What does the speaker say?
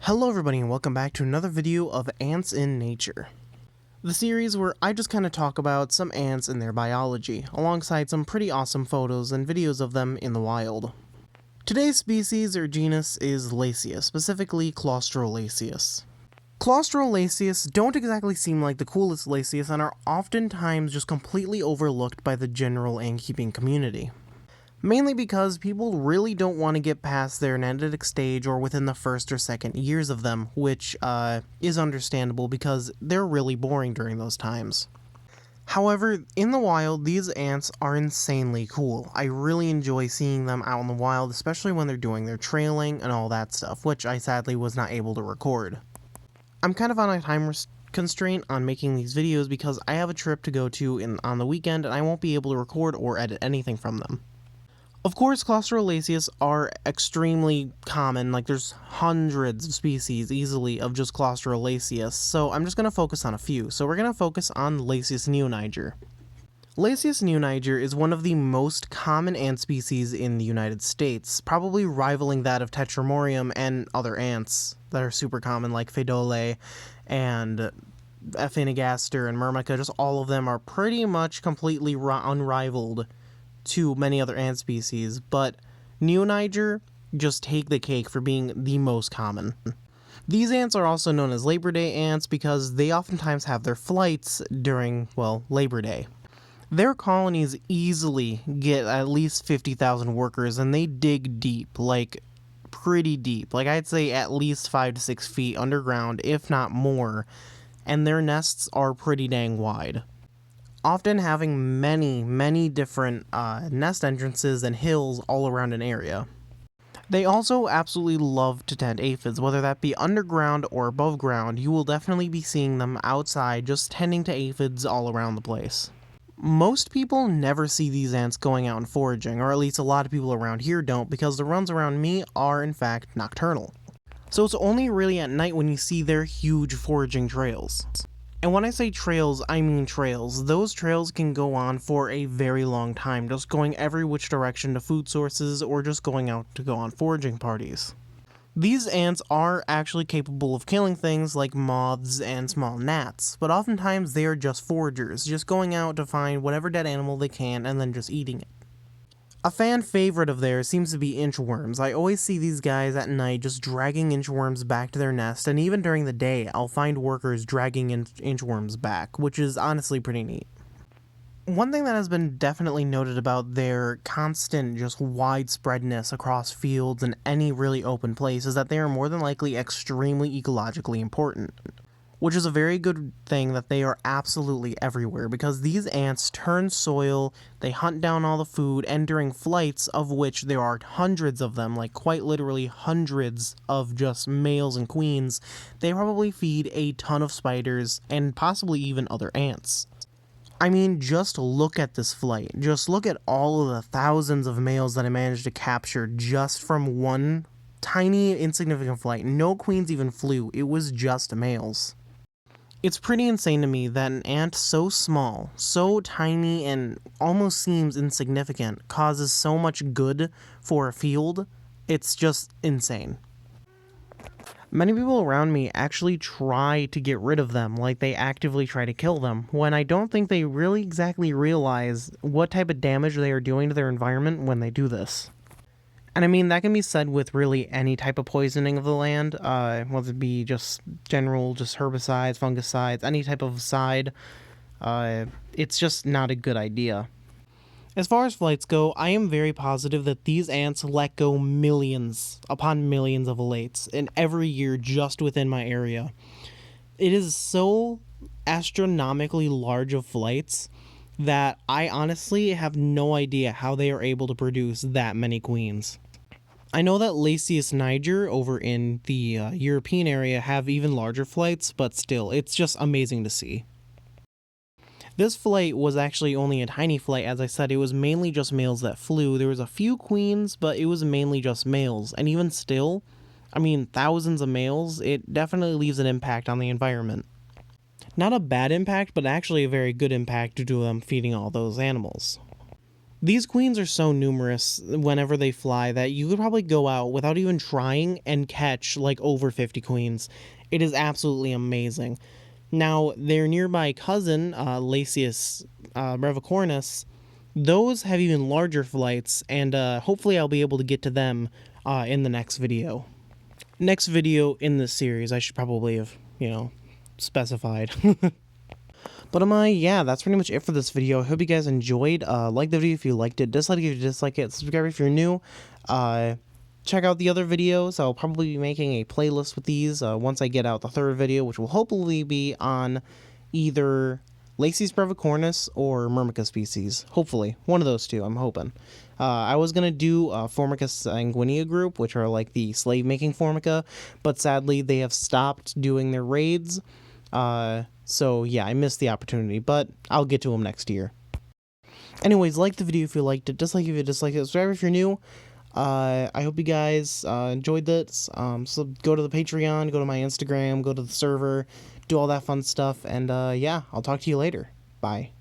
Hello everybody and welcome back to another video of Ants in Nature. The series where I just kind of talk about some ants and their biology, alongside some pretty awesome photos and videos of them in the wild. Today's species or genus is Lasius, specifically Lasius. Lasius don't exactly seem like the coolest Lasius and are oftentimes just completely overlooked by the general ant-keeping community. Mainly because people really don't want to get past their genetic stage or within the first or second years of them, which is understandable because they're really boring during those times. However, in the wild, these ants are insanely cool. I really enjoy seeing them out in the wild, especially when they're doing their trailing and all that stuff, which I sadly was not able to record. I'm kind of on a time constraint on making these videos because I have a trip to go to on the weekend and I won't be able to record or edit anything from them. Of course, Lasius are extremely common, like there's hundreds of species easily of just Lasius, so I'm just going to focus on a few. So we're going to focus on Lasius neoniger. Lasius neoniger is one of the most common ant species in the United States, probably rivaling that of Tetramorium and other ants that are super common like Phaedole and Aphaenogaster and Myrmica. Just all of them are pretty much completely unrivaled to many other ant species, but neoniger just take the cake for being the most common. These ants are also known as Labor Day ants because they oftentimes have their flights during, well, Labor Day. Their colonies easily get at least 50,000 workers and they dig deep, like pretty deep, like I'd say at least 5 to 6 feet underground, if not more, and their nests are pretty dang wide, often having many different nest entrances and hills all around an area. They also absolutely love to tend aphids, whether that be underground or above ground. You will definitely be seeing them outside just tending to aphids all around the place. Most people never see these ants going out and foraging, or at least a lot of people around here don't, because the runs around me are in fact nocturnal. So it's only really at night when you see their huge foraging trails. And when I say trails, I mean trails. Those trails can go on for a very long time, just going every which direction to food sources or just going out to go on foraging parties. These ants are actually capable of killing things like moths and small gnats, but oftentimes they are just foragers, just going out to find whatever dead animal they can and then just eating it. A fan favorite of theirs seems to be inchworms. I always see these guys at night just dragging inchworms back to their nest, and even during the day I'll find workers dragging inchworms back, which is honestly pretty neat. One thing that has been definitely noted about their constant just widespreadness across fields and any really open place is that they are more than likely extremely ecologically important, which is a very good thing that they are absolutely everywhere, because these ants turn soil, they hunt down all the food, and during flights, of which there are hundreds of them, like quite literally hundreds of just males and queens, they probably feed a ton of spiders and possibly even other ants. I mean, just look at this flight. Just look at all of the thousands of males that I managed to capture just from one tiny insignificant flight. No queens even flew, it was just males. It's pretty insane to me that an ant so small, so tiny, and almost seems insignificant causes so much good for a field. It's just insane. Many people around me actually try to get rid of them, like they actively try to kill them, when I don't think they really exactly realize what type of damage they are doing to their environment when they do this. And I mean, that can be said with really any type of poisoning of the land, whether it be just general, just herbicides, fungicides, any type of side. It's just not a good idea. As far as flights go, I am very positive that these ants let go millions upon millions of alates in every year just within my area. It is so astronomically large of flights that I honestly have no idea how they are able to produce that many queens. I know that Lasius niger over in the European area have even larger flights, but still, it's just amazing to see. This flight was actually only a tiny flight. As I said, it was mainly just males that flew. There was a few queens, but it was mainly just males. And even still, I mean, thousands of males, it definitely leaves an impact on the environment. Not a bad impact, but actually a very good impact due to them feeding all those animals. These queens are so numerous whenever they fly that you could probably go out without even trying and catch like over 50 queens. It is absolutely amazing. Now, their nearby cousin, Lasius brevicornis, those have even larger flights, and hopefully I'll be able to get to them in the next video. Next video in this series, I should probably have, specified. But yeah, that's pretty much it for this video. I hope you guys enjoyed. Like the video if you liked it, dislike it if you dislike it, subscribe if you're new. Check out the other videos. I'll probably be making a playlist with these once I get out the third video, which will hopefully be on either Lasius brevicornis or Myrmica species. Hopefully. One of those two, I'm hoping. I was going to do Formica sanguinea group, which are like the slave-making Formica, but sadly they have stopped doing their raids. So yeah, I missed the opportunity, but I'll get to them next year. Anyways, like the video if you liked it, dislike if you disliked it, subscribe if you're new. I hope you guys enjoyed this. So go to the Patreon, go to my Instagram, go to the server, do all that fun stuff, and yeah, I'll talk to you later. Bye.